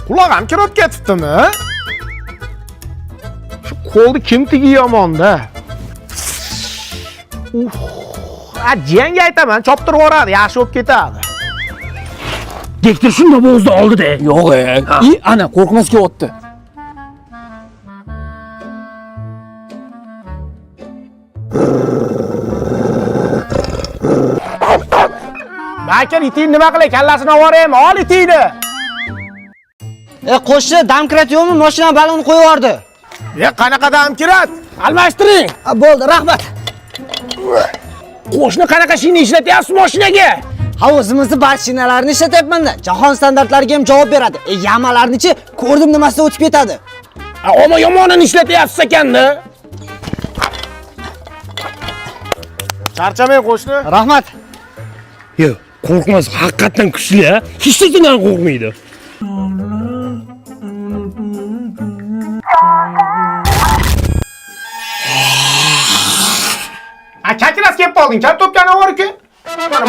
Qulog'im kirib ketibdimi? Shu qo'lni kim tigiyamonda? Jiyanga aytaman, choptirib yuboradi, yaxshi bo'lib ketadi. Dektor shunda bo'zda oldi-da. Yo'q, ana qo'rqmas kelyapti. Bakir iting nima qilay, kallasini olvoraymi? Ol itingni. Qo'shni damkirat yo'qmi? Mashina balonni qo'yib yubordi. Qanaqa damkirat? Almashtiring. Bo'ldi, rahmat. Qo'shni qanaqa shina ishlatyapsiz mashinaga? Ha, o'zimizni barchinalarni ishlatyapman-da. Jahon standartlariga ham javob beradi. Yamalarni-chi, ko'rdim nimasida o'tib ketadi. Ammo yomonini ishlatyapsiz ekanda. Charchamang qo'shni. Rahmat. Yo'q, qo'rqmas, haqiqatan kuchli, a? Hech narsadan qo'rqmaydi. Kakiras kelib qolding, kal topgani bor-ku. Mana